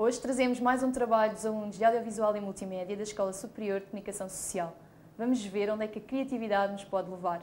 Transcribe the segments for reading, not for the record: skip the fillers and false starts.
Hoje trazemos mais um trabalho dos alunos de Audiovisual e Multimédia da Escola Superior de Comunicação Social. Vamos ver onde é que a criatividade nos pode levar.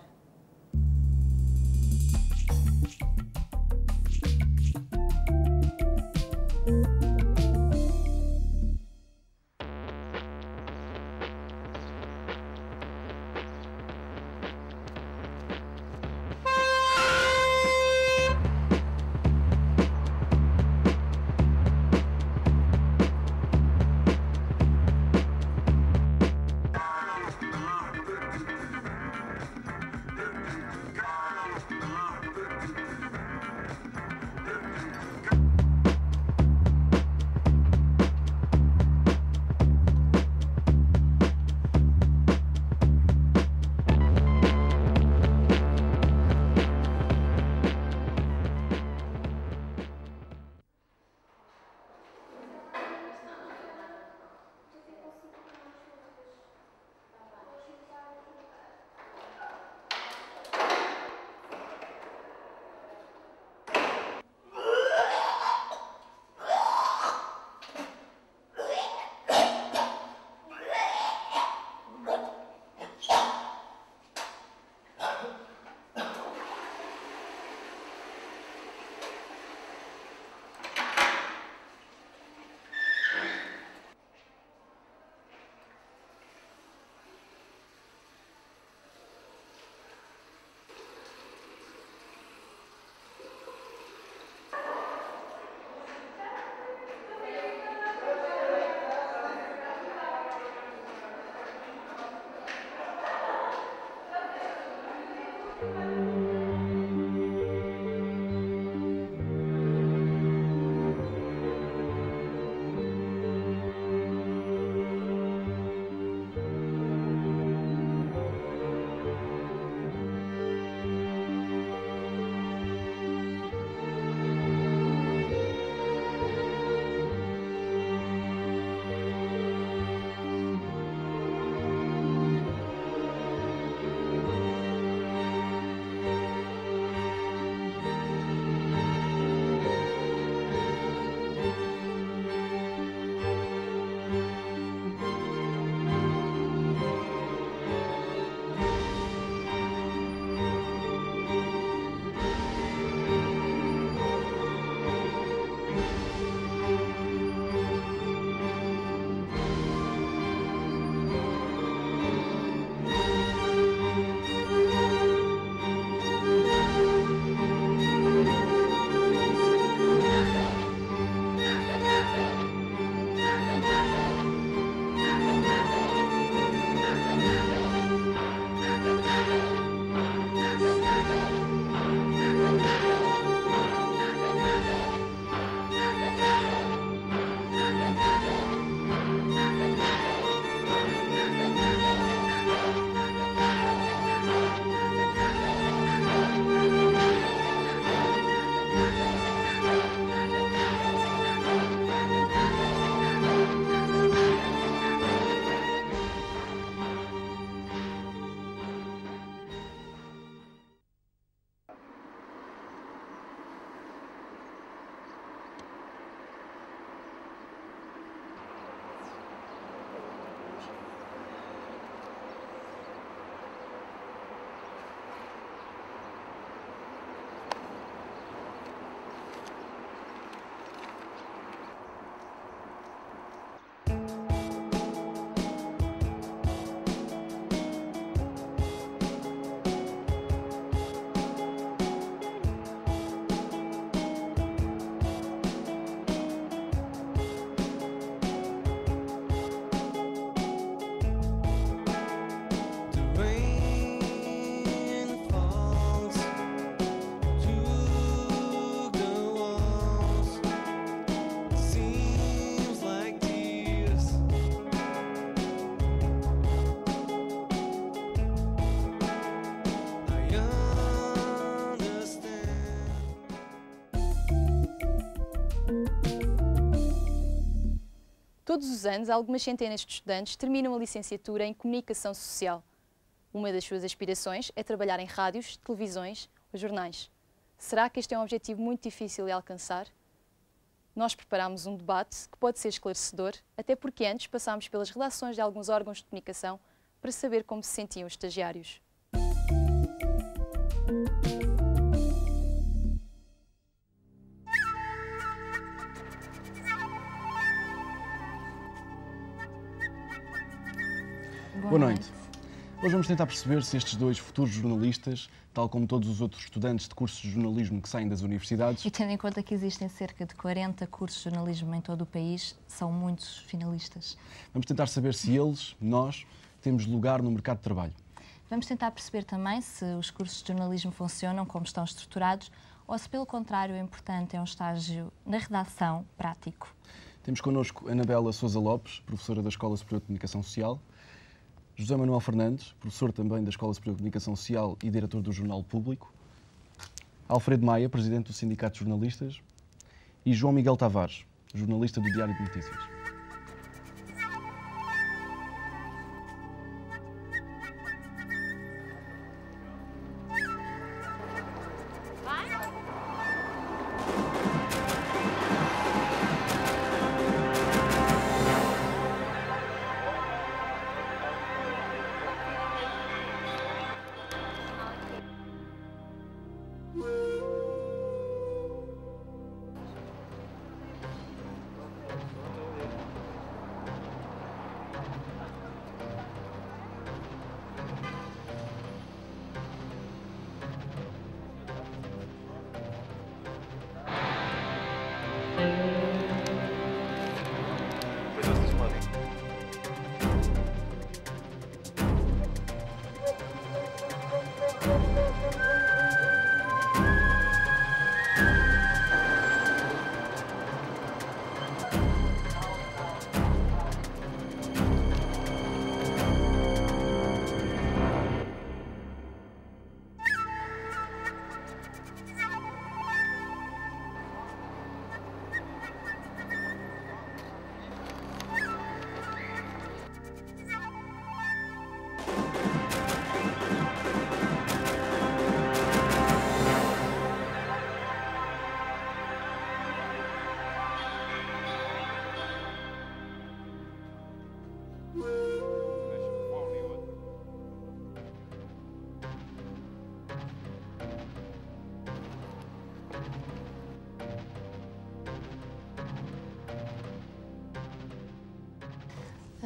Todos os anos, algumas centenas de estudantes terminam a licenciatura em Comunicação Social. Uma das suas aspirações é trabalhar em rádios, televisões ou jornais. Será que este é um objetivo muito difícil de alcançar? Nós preparámos um debate que pode ser esclarecedor, até porque antes passámos pelas redações de alguns órgãos de comunicação para saber como se sentiam os estagiários. Boa noite. Hoje vamos tentar perceber se estes dois futuros jornalistas, tal como todos os outros estudantes de cursos de jornalismo que saem das universidades... E tendo em conta que existem cerca de 40 cursos de jornalismo em todo o país, são muitos finalistas. Vamos tentar saber se eles, nós, temos lugar no mercado de trabalho. Vamos tentar perceber também se os cursos de jornalismo funcionam como estão estruturados ou se, pelo contrário, o importante é um estágio na redação prático. Temos connosco Anabela Sousa Lopes, professora da Escola Superior de Comunicação Social, José Manuel Fernandes, professor também da Escola Superior de Comunicação Social e diretor do Jornal Público, Alfredo Maia, presidente do Sindicato de Jornalistas, e João Miguel Tavares, jornalista do Diário de Notícias.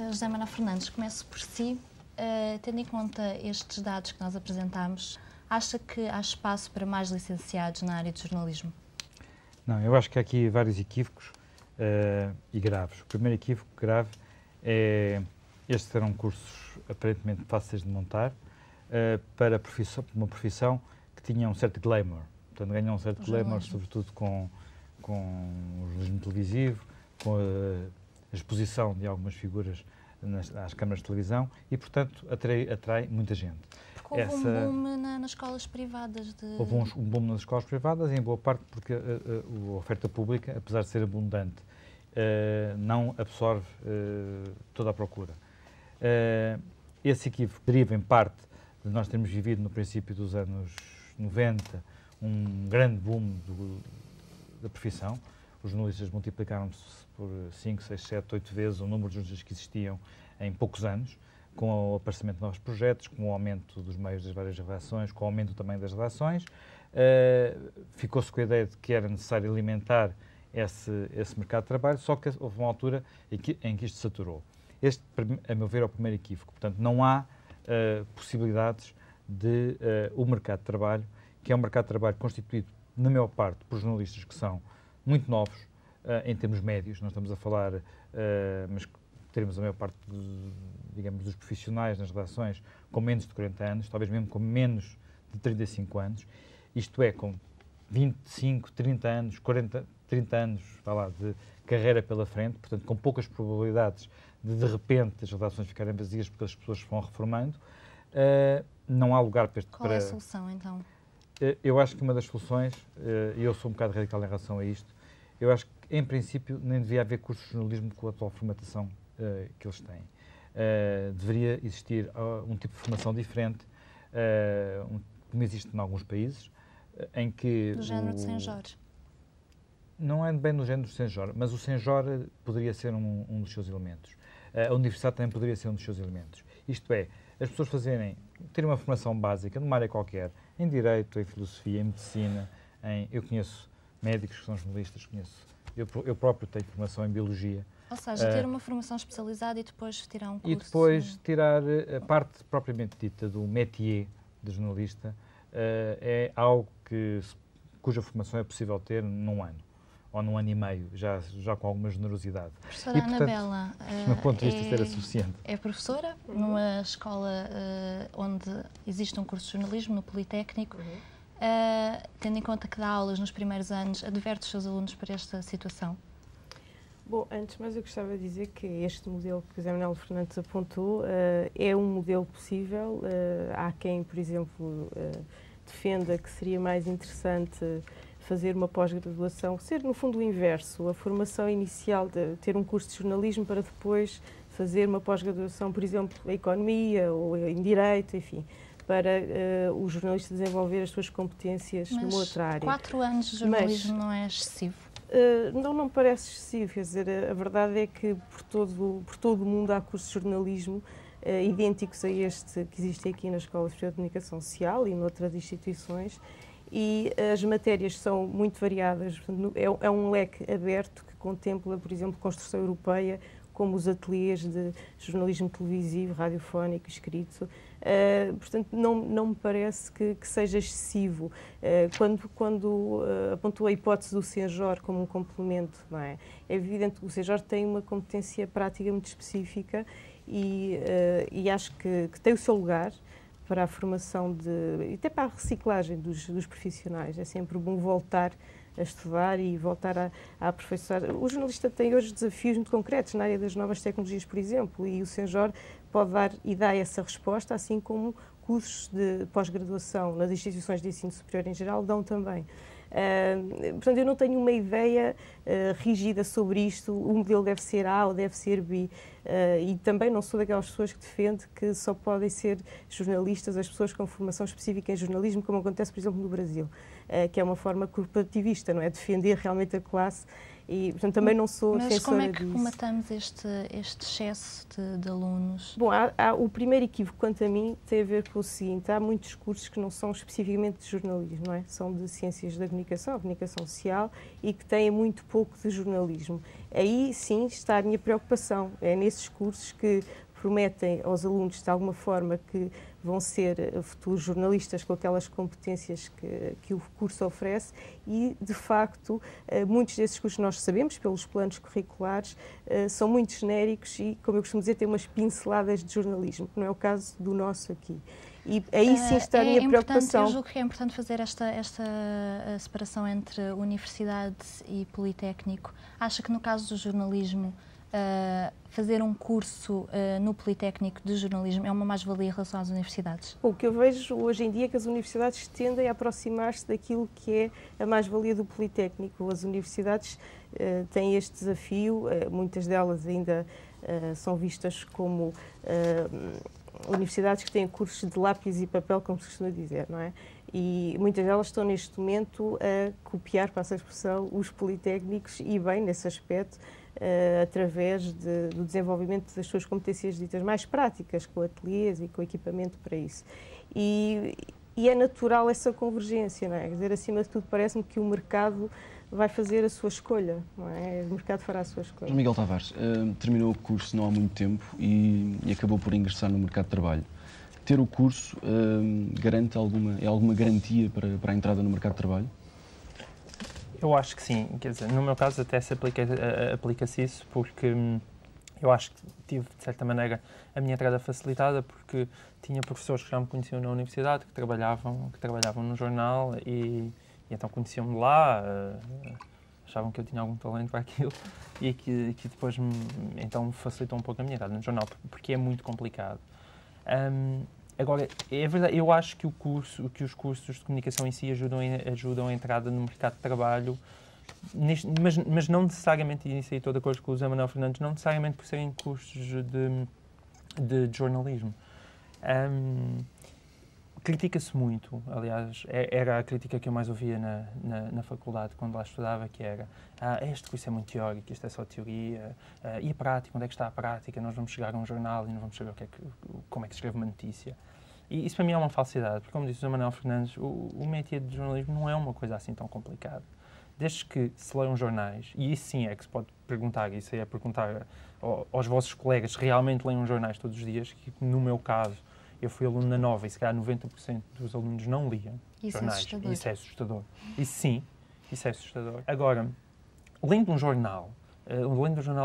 José Manuel Fernandes, começo por si. Tendo em conta estes dados que nós apresentámos, acha que há espaço para mais licenciados na área de jornalismo? Não, eu acho que há aqui vários equívocos e graves. O primeiro equívoco grave é estes serão cursos aparentemente fáceis de montar para uma profissão que tinha um certo glamour. Portanto, ganham um certo glamour, sobretudo com o jornalismo televisivo, com a exposição de algumas figuras às câmaras de televisão e, portanto, atrai muita gente. Porque houve um boom nas escolas privadas. Houve um boom nas escolas privadas, em boa parte porque a oferta pública, apesar de ser abundante, não absorve toda a procura. Esse equívoco deriva, em parte, de nós termos vivido, no princípio dos anos 90, um grande boom da profissão. Os jornalistas multiplicaram-se por 5, 6, 7, 8 vezes o número de jornalistas que existiam em poucos anos, com o aparecimento de novos projetos, com o aumento dos meios das várias redações, com o aumento também das redações. Ficou-se com a ideia de que era necessário alimentar esse mercado de trabalho, só que houve uma altura em que isto saturou. Este, a meu ver, é o primeiro equívoco. Portanto, não há possibilidades de o mercado de trabalho, que é um mercado de trabalho constituído, na maior parte, por jornalistas que são muito novos, em termos médios. Nós estamos a falar, mas teremos a maior parte, digamos, dos profissionais nas redações com menos de 40 anos, talvez mesmo com menos de 35 anos, isto é, com 25, 30 anos, 40, 30 anos, vá lá, de carreira pela frente, portanto, com poucas probabilidades de repente, as redações ficarem vazias porque as pessoas se vão reformando. Não há lugar para... Qual é a solução, então? Eu acho que uma das soluções, e eu sou um bocado radical em relação a isto, eu acho que, em princípio, nem devia haver cursos de jornalismo com a atual formatação que eles têm. Deveria existir um tipo de formação diferente, como existe em alguns países, em que... Do género de São Jorge. Não é bem no género do Senjor, mas o Senjor poderia ser um dos seus elementos. A universidade também poderia ser um dos seus elementos. Isto é, as pessoas terem uma formação básica numa área qualquer, em Direito, em Filosofia, em Medicina, eu conheço médicos que são jornalistas, eu próprio tenho formação em Biologia. Ou seja, ter uma formação especializada e depois tirar um curso. E depois tirar a parte propriamente dita do métier de jornalista é algo cuja formação é possível ter num ano, ou num ano e meio, já com alguma generosidade. Professora Anabela, do meu ponto de vista, isso era suficiente. É professora numa escola onde existe um curso de jornalismo, no Politécnico. Tendo em conta que dá aulas nos primeiros anos, adverte os seus alunos para esta situação? Bom, antes de mais eu gostava de dizer que este modelo que o José Manuel Fernandes apontou é um modelo possível. Há quem, por exemplo, defenda que seria mais interessante fazer uma pós-graduação, ser no fundo o inverso, a formação inicial de ter um curso de jornalismo para depois fazer uma pós-graduação, por exemplo, em Economia ou em Direito, enfim, para o jornalista desenvolver as suas competências numa outra área. 4 anos de jornalismo não é excessivo? Não me parece excessivo, quer dizer, a verdade é que por todo o mundo há cursos de jornalismo idênticos a este que existe aqui na Escola Superior de Comunicação Social e noutras instituições, e as matérias são muito variadas. Portanto, é um leque aberto que contempla, por exemplo, construção europeia, como os ateliês de jornalismo televisivo, radiofónico, escrito. Portanto, não me parece que seja excessivo. Quando apontou a hipótese do Senjor como um complemento, não é? É evidente que o Senjor tem uma competência prática muito específica e acho que tem o seu lugar para a formação e até para a reciclagem dos profissionais. É sempre bom voltar a estudar e voltar a aperfeiçoar. O jornalista tem hoje desafios muito concretos na área das novas tecnologias, por exemplo, e o Senjor pode dar e dá essa resposta, assim como cursos de pós-graduação nas instituições de ensino superior em geral dão também. Portanto, eu não tenho uma ideia rígida sobre isto, o modelo deve ser A ou deve ser B, e também não sou daquelas pessoas que defende que só podem ser jornalistas as pessoas com formação específica em jornalismo, como acontece, por exemplo, no Brasil, que é uma forma corporativista, não é? Defender realmente a classe. E, portanto, também não sou censora disso. Mas como é que comatamos este excesso de alunos? Bom, o primeiro equívoco, quanto a mim, tem a ver com o seguinte: há muitos cursos que não são especificamente de jornalismo, não é? São de ciências da comunicação, comunicação social, e que têm muito pouco de jornalismo. Aí, sim, está a minha preocupação. É nesses cursos que prometem aos alunos, de alguma forma, que vão ser futuros jornalistas com aquelas competências que o curso oferece e, de facto, muitos desses cursos nós sabemos, pelos planos curriculares, são muito genéricos e, como eu costumo dizer, têm umas pinceladas de jornalismo, que não é o caso do nosso aqui. E aí sim está a minha preocupação. Eu julgo que é importante fazer esta separação entre universidade e Politécnico. Acha que, no caso do jornalismo, fazer um curso no Politécnico de jornalismo é uma mais-valia em relação às universidades? O que eu vejo hoje em dia é que as universidades tendem a aproximar-se daquilo que é a mais-valia do Politécnico. As universidades têm este desafio, muitas delas ainda são vistas como universidades que têm cursos de lápis e papel, como se costuma dizer, não é? E muitas delas estão neste momento a copiar, passa a expressão, os politécnicos e bem nesse aspecto, através do desenvolvimento das suas competências ditas mais práticas, com ateliês e com equipamento para isso. E é natural essa convergência, não é? Quer dizer, acima de tudo, parece-me que o mercado vai fazer a sua escolha, não é? O mercado fará a sua escolha. João Miguel Tavares, terminou o curso não há muito tempo e acabou por ingressar no mercado de trabalho. Ter o curso garante alguma garantia para a entrada no mercado de trabalho? Eu acho que sim, quer dizer, no meu caso até se aplica-se isso, porque eu acho que tive, de certa maneira, a minha entrada facilitada, porque tinha professores que já me conheciam na universidade, que trabalhavam no jornal e então conheciam-me lá, achavam que eu tinha algum talento para aquilo e que depois então facilitou um pouco a minha entrada no jornal, porque é muito complicado. Agora, é verdade, eu acho que os cursos de comunicação em si ajudam a entrada no mercado de trabalho, mas não necessariamente, e isso aí estou de acordo com o José Manuel Fernandes, não necessariamente por serem cursos de jornalismo. critica-se muito, aliás, era a crítica que eu mais ouvia na faculdade, quando lá estudava, que era este curso é muito teórico, isto é só teoria, e a prática, onde é que está a prática? Nós vamos chegar a um jornal e não vamos saber como é que se escreve uma notícia. E isso para mim é uma falsidade, porque como disse o José Manuel Fernandes, o métier de jornalismo não é uma coisa assim tão complicada. Desde que se leiam jornais, e isso sim é que se pode perguntar, isso é perguntar aos vossos colegas se realmente leiam jornais todos os dias, que no meu caso, eu fui aluno na Nova e se calhar 90% dos alunos não liam jornais. Isso é assustador. Isso sim, isso é assustador. Agora, lendo um jornal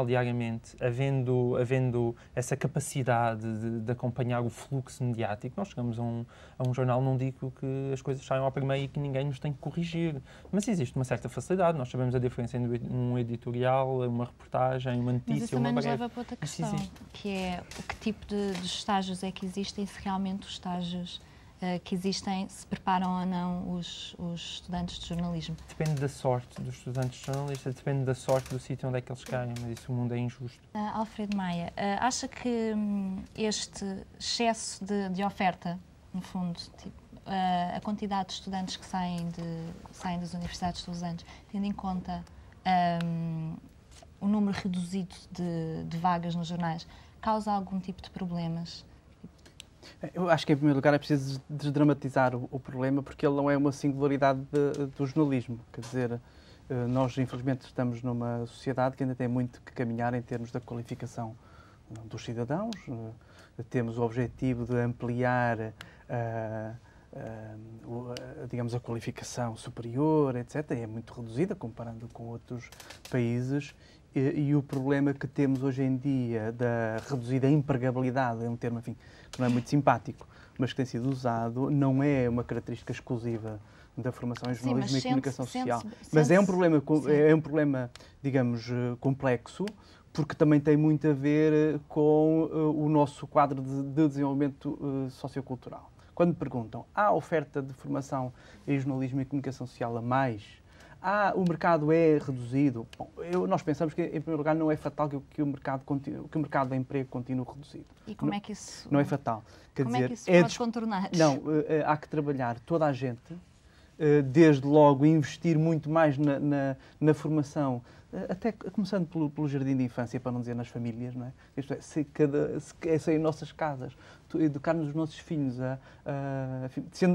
diariamente, havendo essa capacidade de acompanhar o fluxo mediático, nós chegamos a um jornal, não digo que as coisas saiam ao primeiro e que ninguém nos tem que corrigir, mas existe uma certa facilidade, nós sabemos a diferença entre um editorial, uma reportagem, uma notícia, mas isso também nos leva para outra questão, que é o que tipo de estágios é que existem, se realmente os estágios que existem se preparam ou não os estudantes de jornalismo. Depende da sorte dos estudantes de jornalistas, depende da sorte do sítio onde é que eles caem, mas isso o mundo é injusto. Alfredo Maia, acha que este excesso de oferta, no fundo, tipo, a quantidade de estudantes que saem das universidades todos os anos, tendo em conta o número reduzido de vagas nos jornais, causa algum tipo de problemas? Eu acho que, em primeiro lugar, é preciso desdramatizar o problema, porque ele não é uma singularidade do jornalismo. Quer dizer, nós, infelizmente, estamos numa sociedade que ainda tem muito que caminhar em termos da qualificação dos cidadãos. Temos o objetivo de ampliar digamos, a qualificação superior, etc. E é muito reduzida, comparando com outros países. E o problema que temos hoje em dia da reduzida empregabilidade, é um termo, enfim, que não é muito simpático, mas que tem sido usado, não é uma característica exclusiva da formação em jornalismo e comunicação social. Mas é um problema, digamos, complexo, porque também tem muito a ver com o nosso quadro de desenvolvimento sociocultural. Quando me perguntam, há oferta de formação em jornalismo e comunicação social a mais? O mercado é reduzido. Bom, nós pensamos que, em primeiro lugar, não é fatal que o mercado de emprego continue reduzido. E como é que isso... Não é fatal. Como é que isso pode contornar? Não, há que trabalhar toda a gente, desde logo investir muito mais na formação, até começando pelo jardim de infância, para não dizer nas famílias, não é? Isto é, se em nossas casas, educarmos os nossos filhos,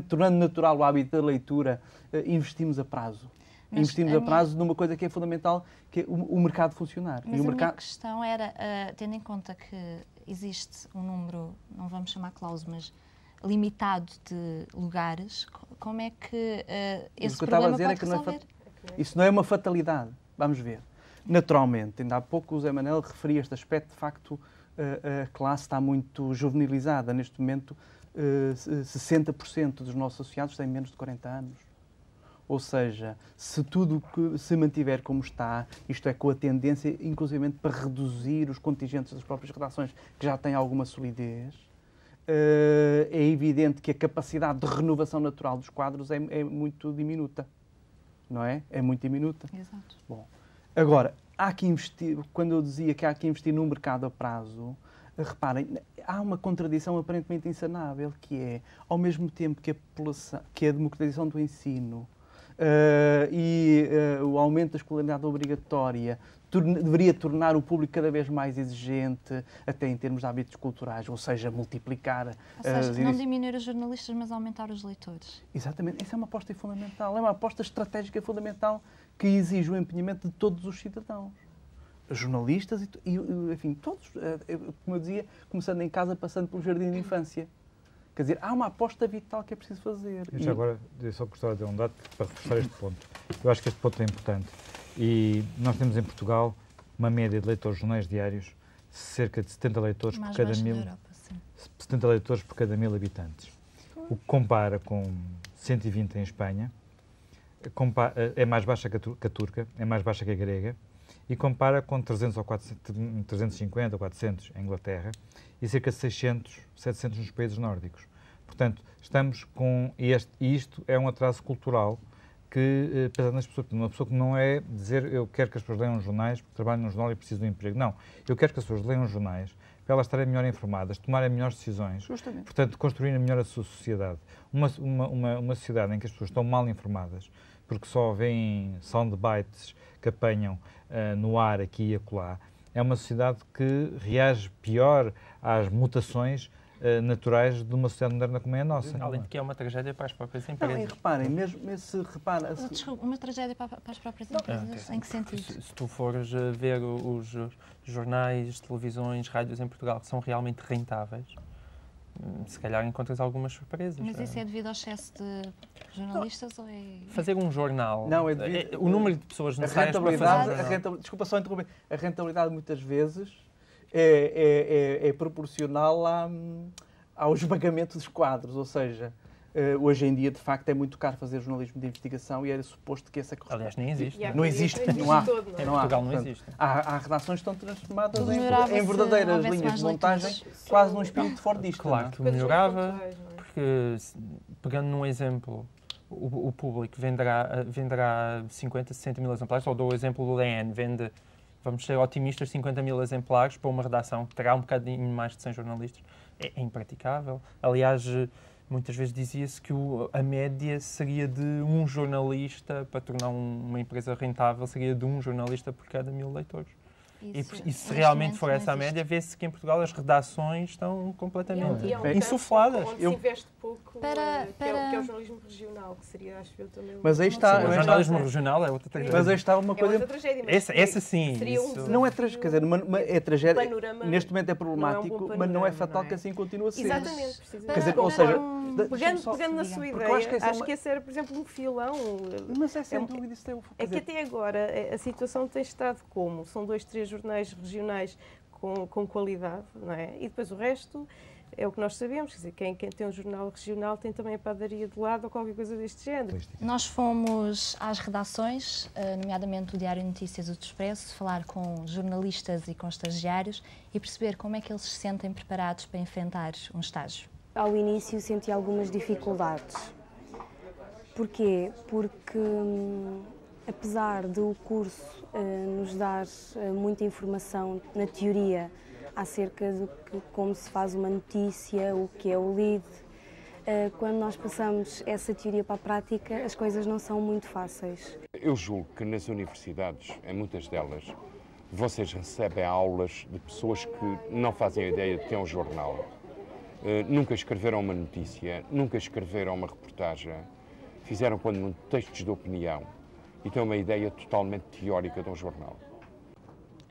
tornando natural o hábito da leitura, investimos a prazo. Investimos a prazo numa coisa que é fundamental, que é o mercado funcionar. Mas minha questão era, tendo em conta que existe um número, não vamos chamar cláusulo, mas limitado de lugares, como é que esse problema pode resolver? Isso não é uma fatalidade. Vamos ver. Naturalmente, ainda há pouco o Zé Manel referia este aspecto, de facto, a classe está muito juvenilizada. Neste momento, 60% dos nossos associados têm menos de 40 anos. Ou seja, se tudo se mantiver como está, isto é, com a tendência, inclusivamente, para reduzir os contingentes das próprias redações, que já têm alguma solidez, é evidente que a capacidade de renovação natural dos quadros é muito diminuta. Não é? É muito diminuta. Exato. Bom, agora, há que investir, quando eu dizia que há que investir num mercado a prazo, reparem, há uma contradição aparentemente insanável, que é, ao mesmo tempo que a democratização do ensino o aumento da escolaridade obrigatória deveria tornar o público cada vez mais exigente, até em termos de hábitos culturais, ou seja, multiplicar... Ou seja, não diminuir os jornalistas, mas aumentar os leitores. Exatamente. Essa é uma aposta fundamental. É uma aposta estratégica fundamental que exige o empenhamento de todos os cidadãos. Jornalistas e enfim, todos, como eu dizia, começando em casa, passando pelo jardim de infância. Quer dizer, há uma aposta vital que é preciso fazer. Eu já agora, eu só gostava de dar um dado para reforçar este ponto. Eu acho que este ponto é importante. E nós temos em Portugal uma média de leitores de jornais diários, cerca de 70 leitores por cada 70 leitores por cada 1000 habitantes. O que compara com 120 em Espanha, é mais baixa que a turca, é mais baixa que a grega, e compara com 350 ou 400 em Inglaterra e cerca de 600, 700 nos países nórdicos. Portanto, estamos com isto é um atraso cultural que, pensar nas pessoas, uma pessoa que não é dizer eu quero que as pessoas leiam jornais porque trabalho num jornal e preciso de um emprego. Não, eu quero que as pessoas leiam jornais para elas estarem melhor informadas, tomarem melhores decisões, Justamente. portanto, construírem melhor a sua sociedade. Uma sociedade em que as pessoas estão mal informadas, porque só veem soundbites que apanham no ar aqui e acolá, é uma sociedade que reage pior às mutações naturais de uma sociedade moderna como é a nossa. Além de que é uma tragédia para as próprias Não, empresas. e reparem, mesmo se repara... Desculpa, uma tragédia para as próprias empresas? Em que sentido? Se tu fores ver os jornais, televisões, rádios em Portugal que são realmente rentáveis, se calhar encontras algumas surpresas. Mas isso é devido ao excesso de jornalistas ou é... Fazer um jornal, Não, é devido... o número de pessoas A necessárias para fazer um jornal. desculpa só interromper, a rentabilidade muitas vezes é proporcional ao esmagamento dos quadros, ou seja, hoje em dia, de facto, é muito caro fazer jornalismo de investigação e era suposto que essa... Aliás, nem existe. Não existe, não há. Em Portugal não existe. Há redações que estão transformadas Melhorava-se em verdadeiras houvesse linhas mais de montagem, leitores. quase num espírito fordista. Claro que melhorava, porque, pegando num exemplo, o público venderá 50, 60 mil exemplares, ou dou o exemplo do DN, vende, vamos ser otimistas, 50 mil exemplares para uma redação que terá um bocadinho mais de 100 jornalistas. É impraticável. Aliás, muitas vezes dizia-se que a média seria de um jornalista, para tornar uma empresa rentável, seria de um jornalista por cada 1000 leitores. E se realmente for essa a média, vê-se que em Portugal as redações estão completamente insufladas. Onde se investe pouco, que é o jornalismo regional, que seria, acho eu, também... Mas aí está... O jornalismo regional é outra tragédia. Mas aí está uma coisa... É outra tragédia, mas essa sim. seria Não é tragédia, quer dizer, é tragédia. Panorama, Neste momento é problemático, mas não é fatal que assim continue a ser. Exatamente, precisamente. Quer dizer, ou seja, pegando na sua ideia, acho que esse era, por exemplo, um filão. Mas é sem dúvida isso é o... É que até agora a situação tem estado como? São 2, 3 jornais regionais com qualidade, não é? E depois o resto é o que nós sabemos, quer dizer, quem tem um jornal regional tem também a padaria de lado ou qualquer coisa deste género. Nós fomos às redações, nomeadamente o Diário de Notícias do Expresso, falar com jornalistas e com estagiários e perceber como é que eles se sentem preparados para enfrentar um estágio. Ao início senti algumas dificuldades. Porquê? Porque apesar do curso nos dar muita informação na teoria acerca de como se faz uma notícia, o que é o lead, quando nós passamos essa teoria para a prática, as coisas não são muito fáceis. Eu julgo que nas universidades, em muitas delas, vocês recebem aulas de pessoas que não fazem ideia de que é um jornal. Nunca escreveram uma notícia, nunca escreveram uma reportagem, fizeram quando textos de opinião e têm uma ideia totalmente teórica de um jornal.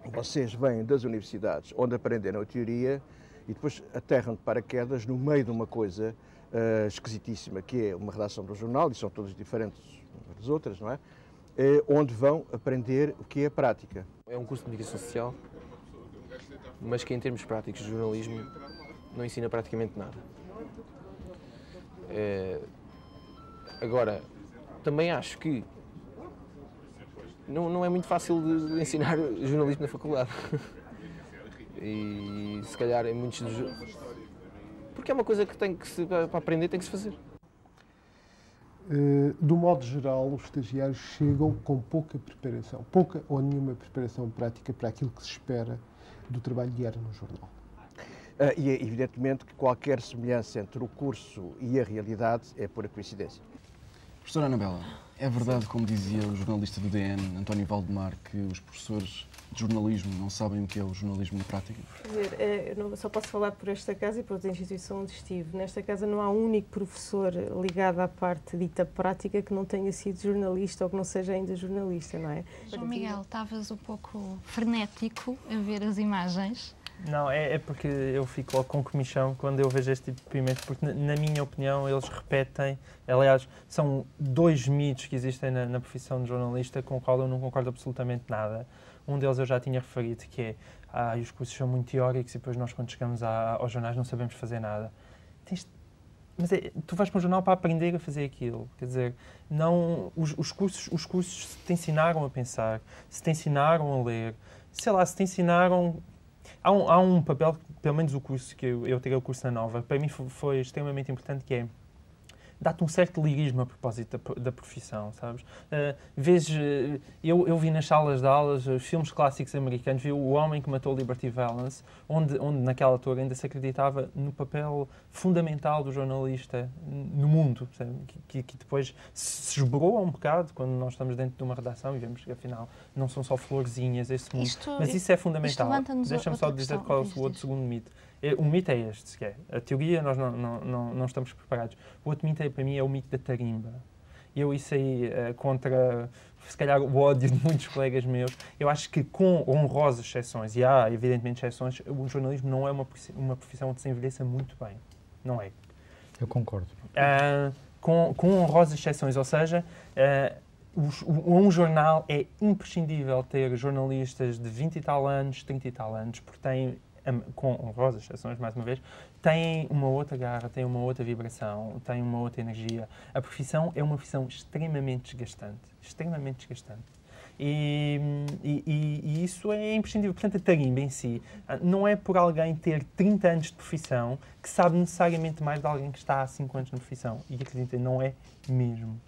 Vocês vêm das universidades onde aprenderam a teoria e depois aterram de paraquedas no meio de uma coisa esquisitíssima, que é uma redação do jornal, e são todas diferentes umas das outras, não é? Onde vão aprender o que é a prática. É um curso de comunicação social, mas que em termos práticos de jornalismo não ensina praticamente nada. Agora, também acho que não é muito fácil de ensinar jornalismo na faculdade. E se calhar em muitos dos... Porque é uma coisa que para aprender tem que se fazer. Do modo geral, os estagiários chegam com pouca preparação, pouca ou nenhuma preparação prática para aquilo que se espera do trabalho diário no jornal. E é evidentemente que qualquer semelhança entre o curso e a realidade é pura coincidência. Professora Anabela, é verdade, como dizia o jornalista do DN, António Valdemar, que os professores de jornalismo não sabem o que é o jornalismo na prática? Quer dizer, eu só posso falar por esta casa e por outra instituição onde estive. Nesta casa não há um único professor ligado à parte dita prática que não tenha sido jornalista ou que não seja ainda jornalista, não é? João Miguel, estavas um pouco frenético a ver as imagens. Não, é porque eu fico logo com comichão quando eu vejo este tipo de depoimentos, porque na minha opinião eles repetem, aliás, são 2 mitos que existem na profissão de jornalista com o qual eu não concordo absolutamente nada. Um deles eu já tinha referido, que é os cursos são muito teóricos e depois nós quando chegamos aos jornais não sabemos fazer nada. Mas tu vais para um jornal para aprender a fazer aquilo, quer dizer, não, os cursos se te ensinaram a pensar, se te ensinaram a ler, sei lá, se te ensinaram... Há um papel, pelo menos o curso que eu tirei o curso na Nova, para mim foi extremamente importante, que é dá-te um certo lirismo a propósito da profissão, sabes? Eu vi nas salas de aulas os filmes clássicos americanos, vi O Homem que Matou Liberty Valance, onde naquela altura ainda se acreditava no papel fundamental do jornalista no mundo, que depois se esborou um bocado quando nós estamos dentro de uma redação e vemos que, afinal, não são só florzinhas esse mundo. Mas isso é fundamental. Deixa-me só dizer qual é o outro segundo mito. O mito é este, que é a teoria, nós não estamos preparados. O outro mito, para mim, é o mito da tarimba. Isso aí, contra, se calhar, o ódio de muitos colegas meus, eu acho que com honrosas exceções, e há, evidentemente, exceções, o jornalismo não é uma profissão onde se envelheça muito bem. Não é. Eu concordo. Com honrosas exceções, ou seja, um jornal é imprescindível ter jornalistas de 20 e tal anos, 30 e tal anos, porque têm, com honrosas exceções, mais uma vez, têm uma outra garra, têm uma outra vibração, têm uma outra energia. A profissão é uma profissão extremamente desgastante. Extremamente desgastante. E isso é imprescindível. Portanto, a tarimba em si não é por alguém ter 30 anos de profissão que sabe necessariamente mais de alguém que está há 5 anos na profissão. E acreditem, não é mesmo.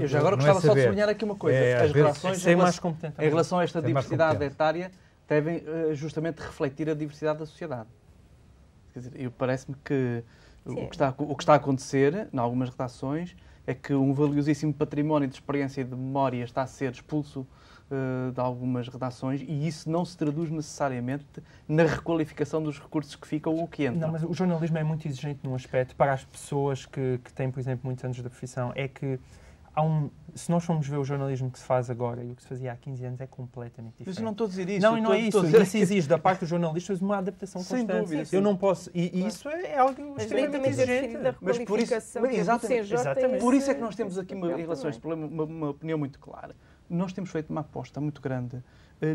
Eu já agora gostava só de sublinhar aqui uma coisa. As relações em relação a esta diversidade etária devem justamente refletir a diversidade da sociedade. Quer dizer, parece-me que o que está a acontecer em algumas redações é que um valiosíssimo património de experiência e de memória está a ser expulso de algumas redações e isso não se traduz necessariamente na requalificação dos recursos que ficam ou que entram. Não, mas o jornalismo é muito exigente num aspecto para as pessoas que têm, por exemplo, muitos anos de profissão. É que se nós formos ver o jornalismo que se faz agora e o que se fazia há 15 anos é completamente diferente. Mas eu não estou a dizer isso. Não, e não é isso. Isso exige da parte dos jornalistas uma adaptação constante. Sem dúvida. Eu não posso... E isso é algo extremamente exigente. Mas por isso, exatamente. Por isso é que nós temos aqui, em relação a este problema, uma opinião muito clara. Nós temos feito uma aposta muito grande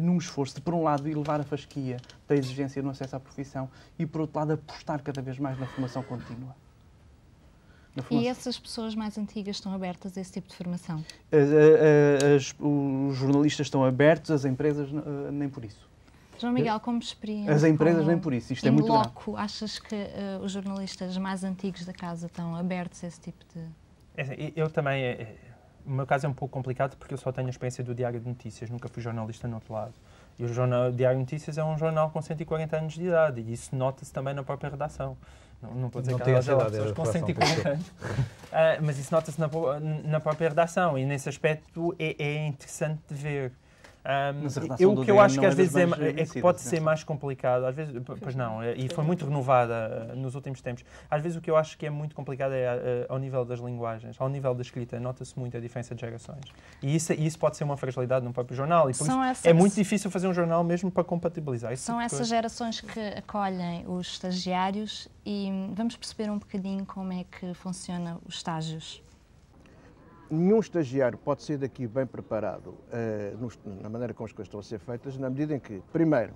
num esforço de, por um lado, elevar a fasquia da exigência no acesso à profissão e, por outro lado, apostar cada vez mais na formação contínua. E essas pessoas mais antigas estão abertas a esse tipo de formação? Os jornalistas estão abertos, as empresas nem por isso. João Miguel, como experiência... As empresas nem por isso, isto é muito grave. Achas que os jornalistas mais antigos da casa estão abertos a esse tipo de... Eu também... O meu caso é um pouco complicado porque eu só tenho a experiência do Diário de Notícias, nunca fui jornalista no outro lado. E o Diário de Notícias é um jornal com 140 anos de idade e isso nota-se também na própria redação. Não vou dizer que há pessoas com 140 anos, mas isso nota-se na própria redação e nesse aspecto é interessante de ver. O que eu acho que às vezes é que pode ser mais complicado, às vezes, pois não, e foi muito renovada nos últimos tempos. Às vezes o que eu acho que é muito complicado é ao nível das linguagens, ao nível da escrita, nota-se muito a diferença de gerações. E isso pode ser uma fragilidade no próprio jornal. E por isso é muito difícil fazer um jornal mesmo para compatibilizar isso. São essas gerações que acolhem os estagiários e vamos perceber um bocadinho como é que funciona os estágios. Nenhum estagiário pode ser daqui bem preparado na maneira como as coisas estão a ser feitas, na medida em que, primeiro,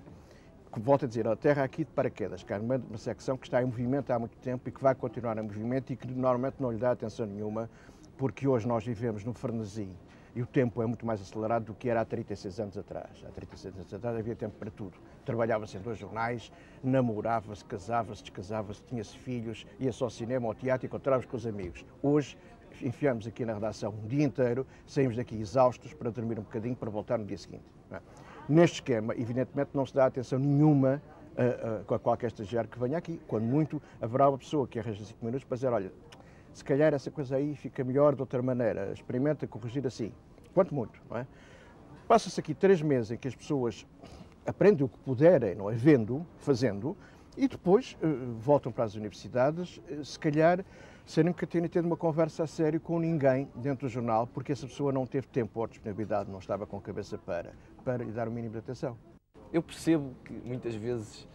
volto a dizer, a terra aqui de paraquedas, que há uma secção que está em movimento há muito tempo e que vai continuar em movimento e que normalmente não lhe dá atenção nenhuma, porque hoje nós vivemos no frenesi e o tempo é muito mais acelerado do que era há 36 anos atrás. Há 36 anos atrás havia tempo para tudo. Trabalhava-se em 2 jornais, namorava-se, casava-se, descasava-se, tinha-se filhos, ia-se ao cinema, ao teatro e encontrava-se com os amigos. Hoje, enfiamos aqui na redação um dia inteiro, saímos daqui exaustos para dormir um bocadinho para voltar no dia seguinte. Neste esquema, evidentemente, não se dá atenção nenhuma a qualquer estagiário que venha aqui. Quando muito, haverá uma pessoa que arranja 5 minutos para dizer, olha, se calhar essa coisa aí fica melhor de outra maneira, experimenta corrigir assim. Quanto muito, não é? Passa-se aqui 3 meses em que as pessoas aprendem o que puderem, não é? Vendo, fazendo, e depois voltam para as universidades, se calhar sem nunca terem tido uma conversa a sério com ninguém dentro do jornal, porque essa pessoa não teve tempo ou disponibilidade, não estava com a cabeça para lhe dar o mínimo de atenção. Eu percebo que muitas vezes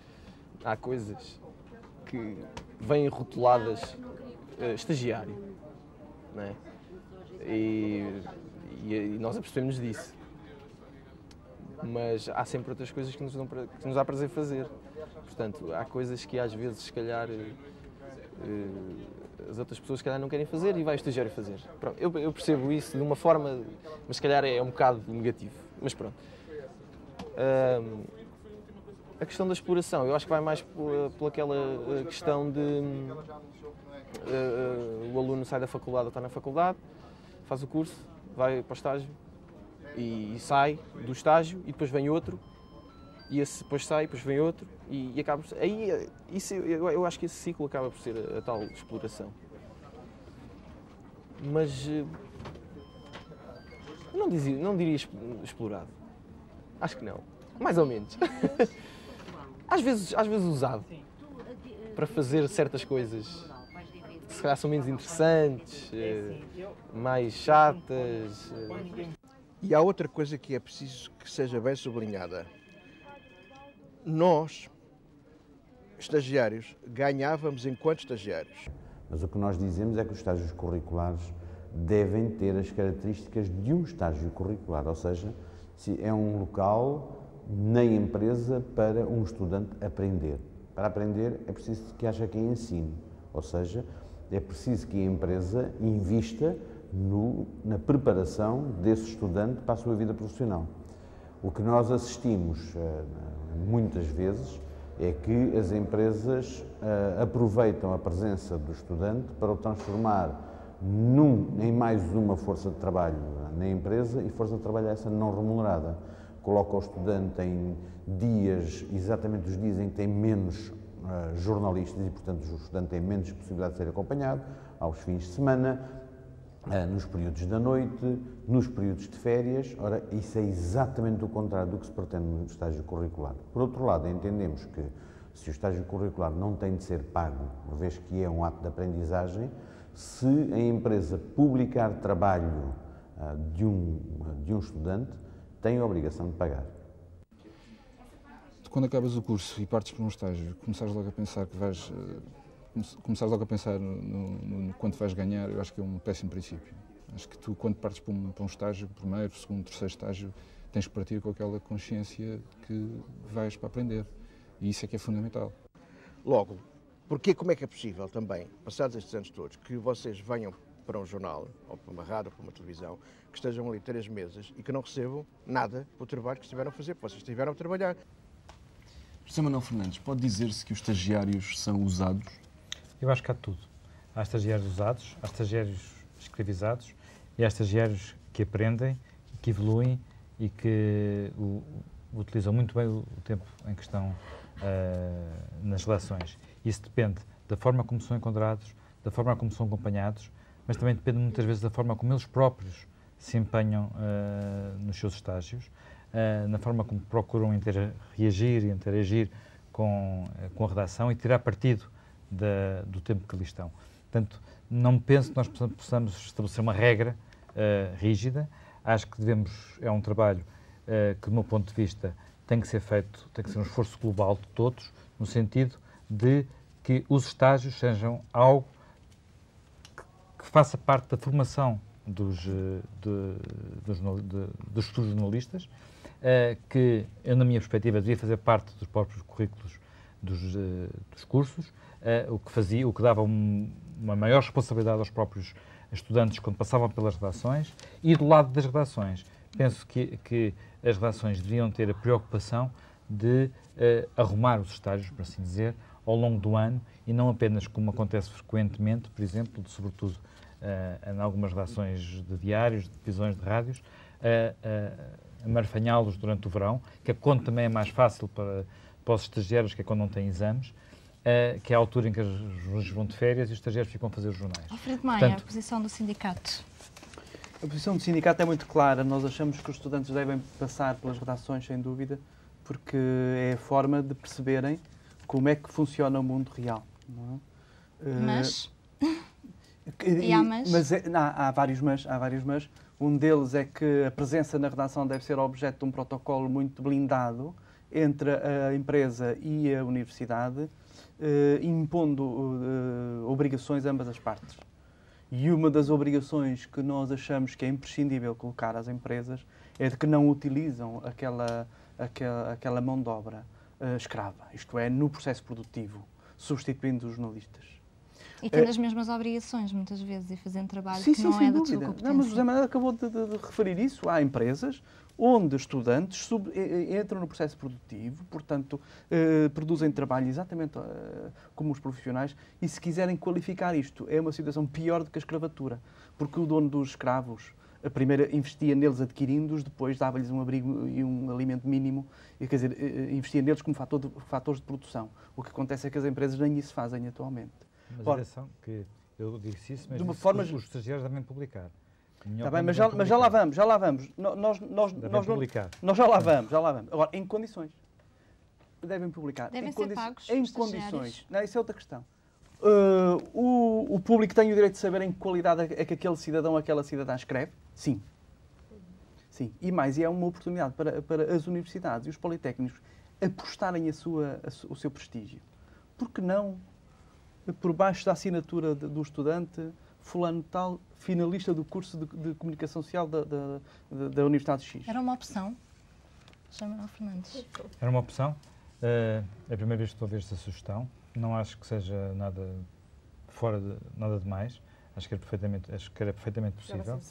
há coisas que vêm rotuladas estagiário, não é? E nós apercebemos disso. Mas há sempre outras coisas que nos dá prazer fazer. Portanto, há coisas que às vezes, se calhar, as outras pessoas, se calhar, não querem fazer e vai o estagiário fazer. Pronto, eu percebo isso de uma forma, mas se calhar é um bocado negativo. Mas pronto. A questão da exploração, eu acho que vai mais por aquela questão de o aluno sai da faculdade ou está na faculdade, faz o curso, vai para o estágio e sai do estágio e depois vem outro, e esse depois sai, depois vem outro e acaba por ser, aí isso, eu acho que esse ciclo acaba por ser a tal exploração. Mas não diria explorado. Acho que não. Mais ou menos. Às vezes usado para fazer certas coisas que se calhar são menos interessantes, mais chatas. E há outra coisa que é preciso que seja bem sublinhada. Nós, estagiários, ganhávamos enquanto estagiários. Mas o que nós dizemos é que os estágios curriculares devem ter as características de um estágio curricular, ou seja, se é um local na empresa para um estudante aprender. Para aprender é preciso que haja quem ensine, ou seja, é preciso que a empresa invista na preparação desse estudante para a sua vida profissional. O que nós assistimos muitas vezes é que as empresas aproveitam a presença do estudante para o transformar em mais uma força de trabalho na empresa, e força de trabalho essa não remunerada. Coloca o estudante em dias, exatamente os dias em que tem menos jornalistas e, portanto, o estudante tem menos possibilidade de ser acompanhado, aos fins de semana, nos períodos da noite, nos períodos de férias. Ora, isso é exatamente o contrário do que se pretende no estágio curricular. Por outro lado, entendemos que se o estágio curricular não tem de ser pago, uma vez que é um ato de aprendizagem, se a empresa publicar trabalho de um estudante, tem a obrigação de pagar. Quando acabas o curso e partes para um estágio, começares logo a pensar que vais... Começares logo a pensar no quanto vais ganhar, eu acho que é um péssimo princípio. Acho que tu, quando partes para um estágio, primeiro, segundo, terceiro estágio, tens que partir com aquela consciência que vais para aprender. E isso é que é fundamental. Logo, porque como é que é possível também, passados estes anos todos, que vocês venham para um jornal, ou para uma rádio, ou para uma televisão, que estejam ali 3 meses e que não recebam nada pelo trabalho que estiveram a fazer, porque vocês estiveram a trabalhar? José Manuel Fernandes, pode dizer-se que os estagiários são usados? Eu acho que há tudo. Há estagiários usados, há estagiários escravizados e há estagiários que aprendem, que evoluem e que utilizam muito bem o tempo em que estão nas relações. Isso depende da forma como são encontrados, da forma como são acompanhados, mas também depende muitas vezes da forma como eles próprios se empenham nos seus estágios, na forma como procuram reagir e interagir com a redação e tirar partido do tempo que ali estão. Portanto, não penso que nós possamos estabelecer uma regra rígida. Acho que é um trabalho que, do meu ponto de vista, tem que ser feito, tem que ser um esforço global de todos, no sentido de que os estágios sejam algo que faça parte da formação dos futuros jornalistas, que eu, na minha perspectiva, devia fazer parte dos próprios currículos dos cursos, o que dava uma maior responsabilidade aos próprios estudantes quando passavam pelas redações. E do lado das redações, penso que as redações deviam ter a preocupação de arrumar os estágios, por assim dizer, ao longo do ano, e não apenas como acontece frequentemente, por exemplo, sobretudo em algumas redações de diários, de divisões de rádios, amarfanhá-los durante o verão, que é quando também é mais fácil para os estagiários, que é quando não têm exames, que é a altura em que os jornalistas vão de férias e os estagiários ficam a fazer os jornais. Alfredo Maia, a posição do sindicato. A posição do sindicato é muito clara. Nós achamos que os estudantes devem passar pelas redações, sem dúvida, porque é a forma de perceberem como é que funciona o mundo real. Não é? Mas? E há mas? Há vários mas. Um deles é que a presença na redação deve ser objeto de um protocolo muito blindado entre a empresa e a universidade, impondo obrigações a ambas as partes. E uma das obrigações que nós achamos que é imprescindível colocar às empresas é de que não utilizam aquela mão de obra escrava, isto é, no processo produtivo, substituindo os jornalistas. E tendo as mesmas obrigações, muitas vezes, e fazendo trabalho que não é da sua competência. Não, mas o José Manuel acabou de referir isso. Há empresas onde estudantes entram no processo produtivo, portanto, produzem trabalho exatamente como os profissionais, e se quiserem qualificar isto, é uma situação pior do que a escravatura, porque o dono dos escravos, a primeira investia neles adquirindo-os, depois dava-lhes um abrigo e um alimento mínimo, quer dizer, investia neles como fatores de produção. O que acontece é que as empresas nem isso fazem atualmente. Mas atenção, que eu disse isso, mas de uma forma... os estagiários devem publicar. Está bem, mas já lá vamos, já lá vamos. Nós já lá vamos, já lá vamos. Agora, em condições. Devem publicar. Devem ser pagos em condições. Não, isso é outra questão. O público tem o direito de saber em que qualidade é que aquele cidadão ou aquela cidadã escreve? Sim. Sim. E mais, é uma oportunidade para as universidades e os politécnicos apostarem o seu prestígio. Por que não, por baixo da assinatura do estudante, fulano tal, finalista do curso de Comunicação Social da Universidade X? Era uma opção, José Manuel Fernandes. Era uma opção. É a primeira vez que estou a ver esta sugestão. Não acho que seja nada demais. Acho que era perfeitamente possível.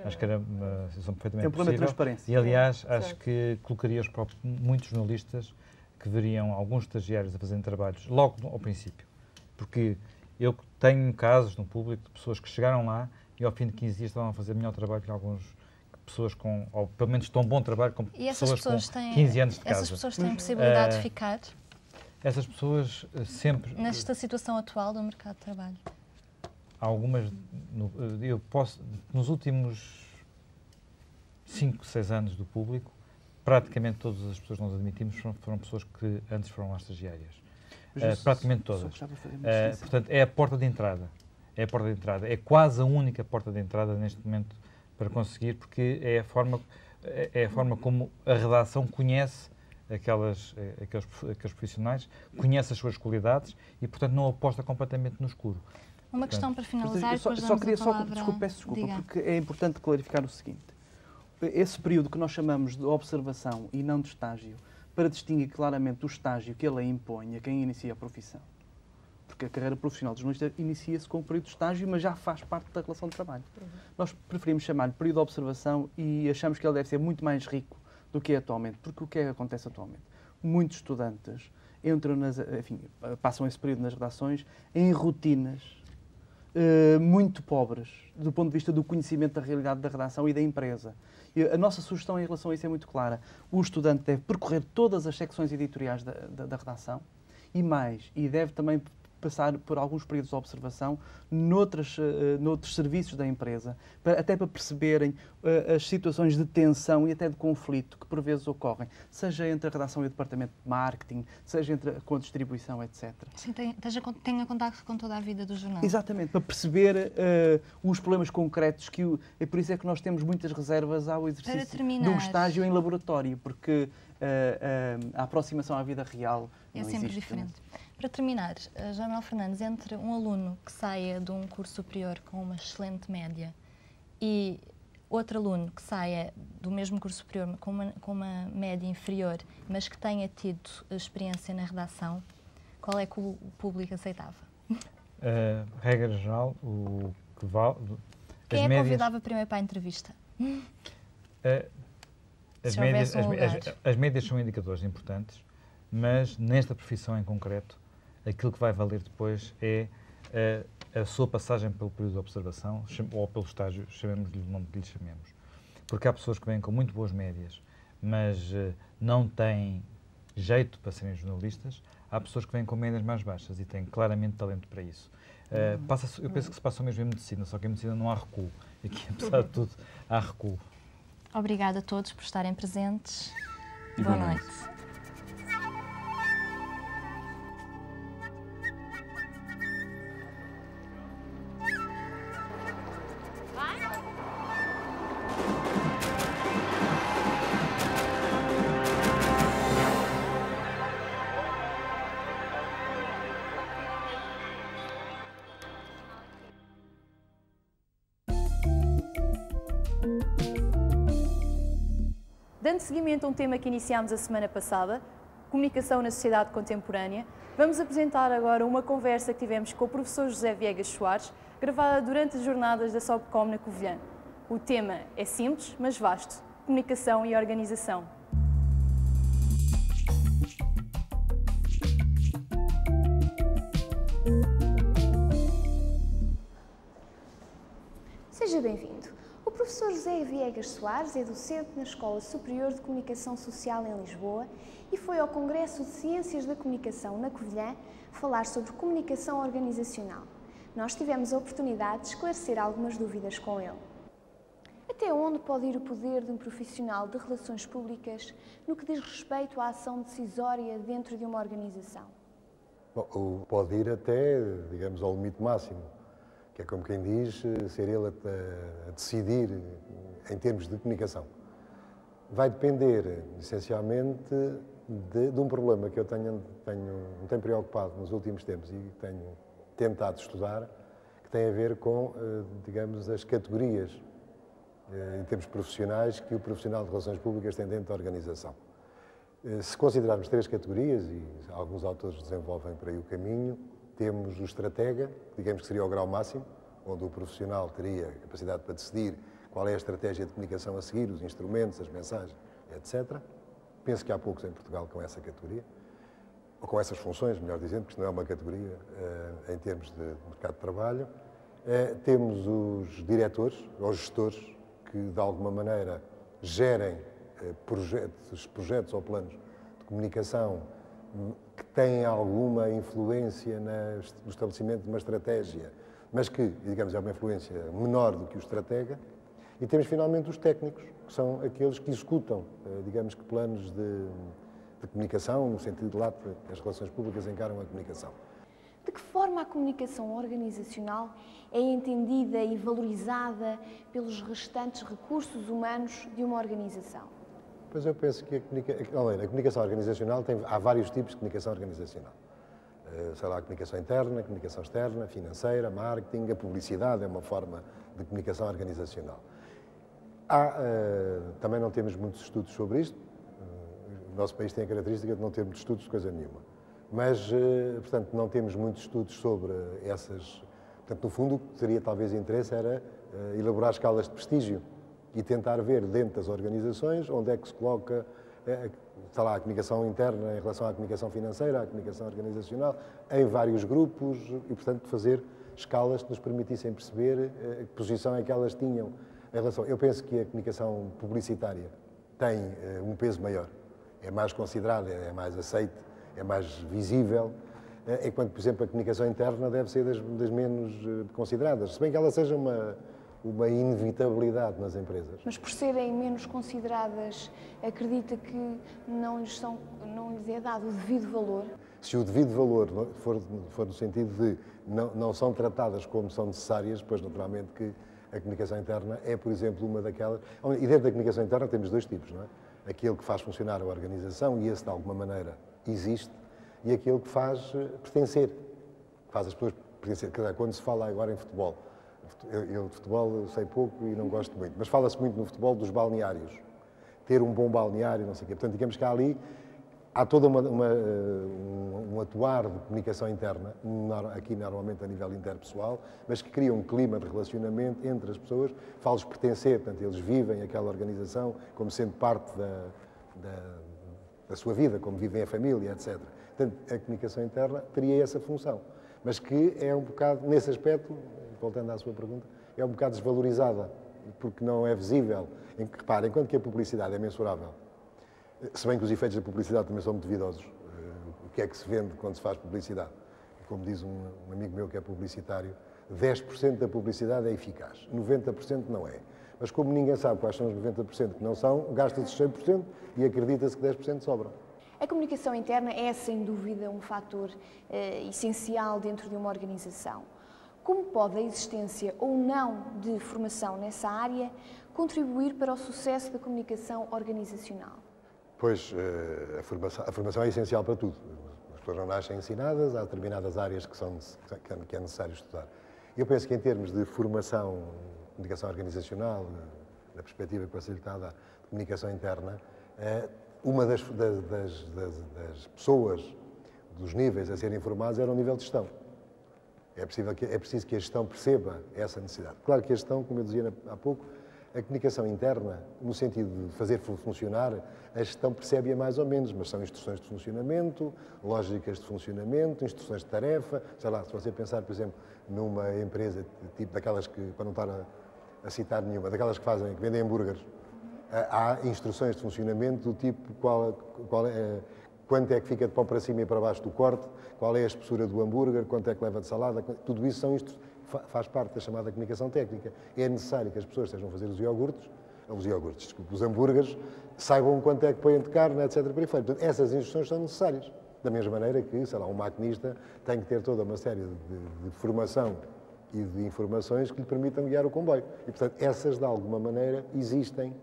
Acho que era uma situação perfeitamente possível. De transparência. E, aliás, acho que colocaria muitos jornalistas que veriam alguns estagiários a fazerem trabalhos logo ao princípio. Porque eu tenho casos no público de pessoas que chegaram lá e ao fim de 15 dias estavam a fazer melhor trabalho que algumas pessoas ou pelo menos tão bom trabalho como pessoas com 15 anos de casa. Essas pessoas têm possibilidade de ficar? Essas pessoas sempre... Nesta situação atual do mercado de trabalho? Algumas... Nos últimos 5, 6 anos do público, praticamente todas as pessoas que nós admitimos foram pessoas que antes foram lá estagiárias. Praticamente todas. Portanto, é a porta de entrada. É a porta de entrada. É quase a única porta de entrada neste momento para conseguir, porque é a forma como a redação conhece aqueles profissionais, conhece as suas qualidades e, portanto, não aposta completamente no escuro. Uma questão para finalizar, peço desculpa, porque é importante clarificar o seguinte. Esse período que nós chamamos de observação e não de estágio, para distinguir claramente o estágio que ele impõe a quem inicia a profissão. Porque a carreira profissional dos jornalistas inicia-se com o período de estágio, mas já faz parte da relação de trabalho. Nós preferimos chamar-lhe período de observação e achamos que ele deve ser muito mais rico do que é atualmente. Porque o que é que acontece atualmente? Muitos estudantes passam esse período nas redações em rotinas muito pobres, do ponto de vista do conhecimento da realidade da redação e da empresa. E a nossa sugestão em relação a isso é muito clara. O estudante deve percorrer todas as secções editoriais da redação e deve também passar por alguns períodos de observação noutros serviços da empresa, até para perceberem as situações de tensão e até de conflito que por vezes ocorrem, seja entre a redação e o departamento de marketing, seja com a distribuição, etc. Sim, tenha contacto com toda a vida do jornal. Exatamente, para perceber os problemas concretos, é por isso é que nós temos muitas reservas ao exercício de um estágio em laboratório, porque a aproximação à vida real é sempre diferente. Para terminar, José Manuel Fernandes, entre um aluno que saia de um curso superior com uma excelente média e outro aluno que saia do mesmo curso superior com uma média inferior, mas que tenha tido experiência na redação, qual é que o público aceitava? Regra geral, o que vale... Quem convidava primeiro para a entrevista? As médias são indicadores importantes, mas nesta profissão em concreto, aquilo que vai valer depois é a sua passagem pelo período de observação ou pelo estágio, chamemos-lhe o nome que lhe chamemos. Porque há pessoas que vêm com muito boas médias, mas não têm jeito para serem jornalistas. Há pessoas que vêm com médias mais baixas e têm claramente talento para isso. Eu penso que se passa o mesmo em medicina, só que em medicina não há recuo. Aqui, apesar de tudo, há recuo. Obrigada a todos por estarem presentes. Boa noite. Dando seguimento a um tema que iniciámos a semana passada, comunicação na sociedade contemporânea, vamos apresentar agora uma conversa que tivemos com o professor José Viegas Soares, gravada durante as jornadas da SOPCOM na Covilhã. O tema é simples, mas vasto. comunicação e organização. Seja bem-vindo. O professor José Viegas Soares é docente na Escola Superior de Comunicação Social em Lisboa e foi ao Congresso de Ciências da Comunicação na Covilhã falar sobre comunicação organizacional. Nós tivemos a oportunidade de esclarecer algumas dúvidas com ele. Até onde pode ir o poder de um profissional de relações públicas no que diz respeito à ação decisória dentro de uma organização? Bom, pode ir até, digamos, ao limite máximo, que é como quem diz, ser ele a decidir em termos de comunicação. Vai depender, essencialmente, de um problema que eu me tenho preocupado nos últimos tempos e tenho tentado estudar, que tem a ver com, digamos, as categorias, em termos profissionais, que o profissional de relações públicas tem dentro da organização. Se considerarmos 3 categorias, e alguns autores desenvolvem por aí o caminho, temos o estratega, digamos que seria o grau máximo, onde o profissional teria capacidade para decidir qual é a estratégia de comunicação a seguir, os instrumentos, as mensagens, etc. Penso que há poucos em Portugal com essa categoria, ou com essas funções, melhor dizendo, porque isto não é uma categoria em termos de mercado de trabalho. Temos os diretores, ou gestores, que de alguma maneira gerem projetos ou planos de comunicação que têm alguma influência no estabelecimento de uma estratégia, mas que, digamos, é uma influência menor do que o estratega. E temos, finalmente, os técnicos, que são aqueles que executam, digamos, que planos de comunicação, no sentido lato que as relações públicas encaram a comunicação. De que forma a comunicação organizacional é entendida e valorizada pelos restantes recursos humanos de uma organização? Pois eu penso que a comunicação organizacional há vários tipos de comunicação organizacional. Sei lá, a comunicação interna, a comunicação externa, financeira, marketing, a publicidade é uma forma de comunicação organizacional. Também não temos muitos estudos sobre isto. O nosso país tem a característica de não ter muitos estudos de coisa nenhuma. Mas, portanto, não temos muitos estudos sobre essas... Portanto, no fundo, o que teria talvez interesse era elaborar escalas de prestígio e tentar ver dentro das organizações onde é que se coloca, sei lá, a comunicação interna em relação à comunicação financeira, à comunicação organizacional, em vários grupos e, portanto, fazer escalas que nos permitissem perceber que posição é que elas tinham em relação... Eu penso que a comunicação publicitária tem um peso maior, é mais considerada, é mais aceite, é mais visível, enquanto, por exemplo, a comunicação interna deve ser das menos consideradas, se bem que ela seja uma inevitabilidade nas empresas. Mas por serem menos consideradas, acredita que não lhes é dado o devido valor? Se o devido valor for no sentido de não são tratadas como são necessárias, pois naturalmente que a comunicação interna é, por exemplo, uma daquelas... E dentro da comunicação interna temos 2 tipos, não é? Aquele que faz funcionar a organização, e esse de alguma maneira existe, e aquele que faz pertencer, que faz as pessoas pertencer. Quando se fala agora em futebol, eu de futebol sei pouco e não gosto muito, mas fala-se muito no futebol dos balneários. Ter um bom balneário, não sei o quê. Portanto, digamos que há todo um atuar de comunicação interna, aqui normalmente a nível interpessoal, mas que cria um clima de relacionamento entre as pessoas, faz-los pertencer, portanto, eles vivem aquela organização como sendo parte da sua vida, como vivem a família, etc. Portanto, a comunicação interna teria essa função, mas que é um bocado, nesse aspecto, voltando à sua pergunta, é um bocado desvalorizada, porque não é visível. Repare, enquanto que a publicidade é mensurável, se bem que os efeitos da publicidade também são muito duvidosos. O que é que se vende quando se faz publicidade? Como diz um amigo meu que é publicitário, 10% da publicidade é eficaz, 90% não é. Mas como ninguém sabe quais são os 90% que não são, gasta-se 100% e acredita-se que 10% sobram. A comunicação interna é, sem dúvida, um fator essencial dentro de uma organização. Como pode a existência ou não de formação nessa área contribuir para o sucesso da comunicação organizacional? Pois, a formação é essencial para tudo. As pessoas não nascem ensinadas, há determinadas áreas que é necessário estudar. Eu penso que em termos de formação, comunicação organizacional, na perspectiva que vai ser lhe de comunicação interna, uma das pessoas, dos níveis a serem formados era o nível de gestão. É preciso que a gestão perceba essa necessidade. Claro que a gestão, como eu dizia há pouco, A comunicação interna, no sentido de fazer funcionar, a gestão percebe-a mais ou menos, mas são instruções de funcionamento, lógicas de funcionamento, instruções de tarefa. Sei lá, se você pensar, por exemplo, numa empresa tipo daquelas que, para não estar a citar nenhuma, daquelas que vendem hambúrgueres, há instruções de funcionamento do tipo quanto é que fica de pão para cima e para baixo do corte, qual é a espessura do hambúrguer, quanto é que leva de salada, tudo isso faz parte da chamada comunicação técnica. É necessário que as pessoas estejam a fazer os hambúrgueres, saibam quanto é que põem de carne, etc. Por aí fora. Portanto, essas instruções são necessárias. Da mesma maneira que, sei lá, um maquinista tem que ter toda uma série de formação e de informações que lhe permitam guiar o comboio. E, portanto, essas, de alguma maneira, existem,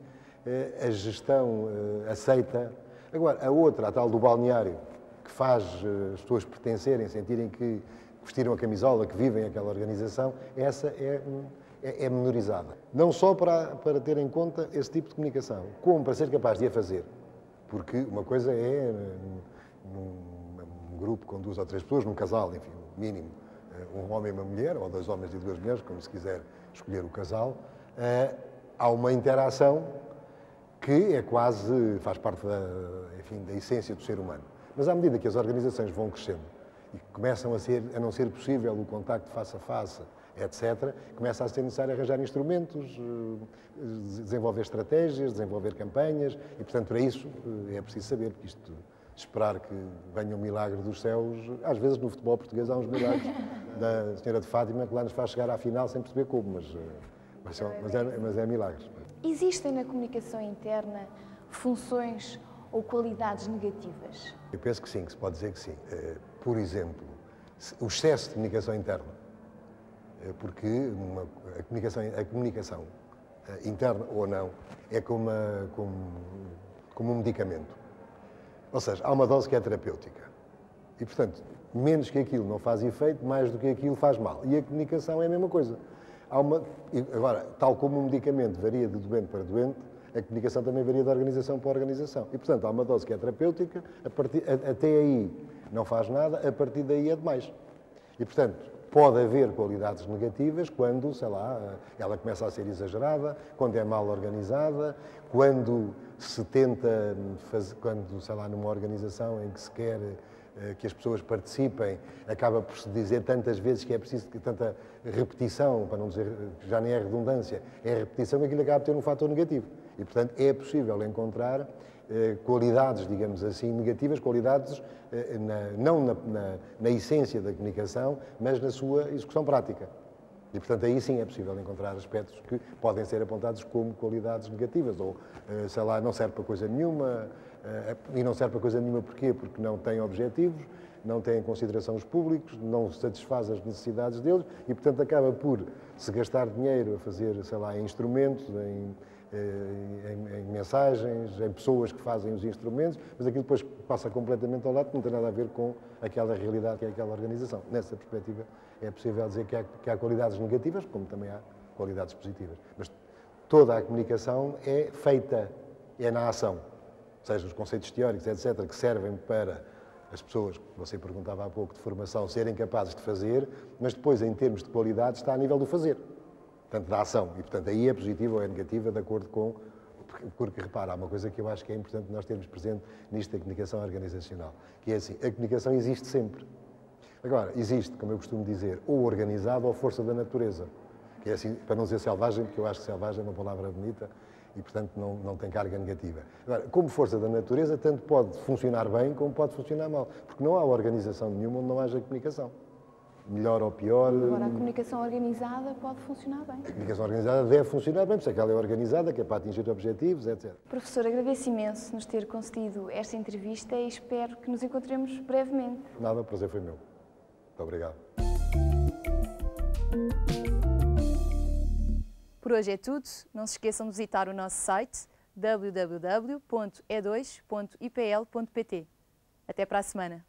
a gestão aceita. Agora, a outra, a tal do balneário, que faz as pessoas pertencerem, sentirem que vestiram a camisola, que vivem aquela organização, essa é menorizada. Não só para ter em conta esse tipo de comunicação, como para ser capaz de a fazer. Porque uma coisa é, num grupo com 2 ou 3 pessoas, num casal, enfim, mínimo, um homem e uma mulher, ou 2 homens e 2 mulheres, como se quiser escolher o casal, há uma interação que é quase, faz parte da essência do ser humano. Mas à medida que as organizações vão crescendo e começam a não ser possível o contacto face a face, etc., começa a ser necessário arranjar instrumentos, desenvolver estratégias, desenvolver campanhas, e, portanto, para isso é preciso saber, porque isto, esperar que venha um milagre dos céus, às vezes no futebol português há uns milagres da Senhora de Fátima que lá nos faz chegar à final sem perceber como, mas é milagres. Existem na comunicação interna funções ou qualidades negativas? Eu penso que sim, que se pode dizer que sim. Por exemplo, o excesso de comunicação interna. Porque a comunicação interna ou não é como um medicamento. Ou seja, há uma dose que é terapêutica. E, portanto, menos que aquilo não faz efeito, mais do que aquilo faz mal. E a comunicação é a mesma coisa. Agora, tal como um medicamento varia de doente para doente, a comunicação também varia de organização para organização. E, portanto, há uma dose que é terapêutica, até aí não faz nada, a partir daí é demais. E, portanto, pode haver qualidades negativas quando, sei lá, ela começa a ser exagerada, quando é mal organizada, quando se tenta fazer, sei lá, numa organização em que se quer que as pessoas participem, acaba por se dizer tantas vezes que é preciso tanta repetição, para não dizer, já nem é redundância, é repetição, que aquilo acaba por ter um fator negativo. E, portanto, é possível encontrar qualidades, digamos assim, negativas, qualidades não na essência da comunicação, mas na sua execução prática. E, portanto, aí sim é possível encontrar aspectos que podem ser apontados como qualidades negativas, ou, sei lá, não serve para coisa nenhuma, e não serve para coisa nenhuma porquê? Porque não tem objetivos, não tem em consideração os públicos, não satisfaz as necessidades deles e, portanto, acaba por se gastar dinheiro a fazer, sei lá, em instrumentos, em mensagens, em pessoas que fazem os instrumentos, mas aquilo depois passa completamente ao lado, que não tem nada a ver com aquela realidade que é aquela organização. Nessa perspectiva, é possível dizer que há qualidades negativas, como também há qualidades positivas. Mas toda a comunicação é feita, é na ação. Seja os conceitos teóricos, etc., que servem para as pessoas, que você perguntava há pouco, de formação, serem capazes de fazer, mas depois, em termos de qualidade, está a nível do fazer. Portanto, da ação. E, portanto, aí é positiva ou é negativa, de acordo com... Porque, repara, há uma coisa que eu acho que é importante nós termos presente nisto da comunicação organizacional, que é assim, a comunicação existe sempre. Agora, existe, como eu costumo dizer, ou organizado ou força da natureza. Que é assim, para não dizer selvagem, porque eu acho que selvagem é uma palavra bonita e, portanto, não tem carga negativa. Agora, como força da natureza, tanto pode funcionar bem como pode funcionar mal. Porque não há organização nenhuma onde não haja comunicação. Melhor ou pior... Agora, a comunicação organizada pode funcionar bem. A comunicação organizada deve funcionar bem, porque ela é organizada, que é para atingir objetivos, etc. Professor, agradeço imenso nos ter concedido esta entrevista e espero que nos encontremos brevemente. Nada, o prazer foi meu. Muito obrigado. Por hoje é tudo. Não se esqueçam de visitar o nosso site www.e2.ipl.pt. Até para a semana.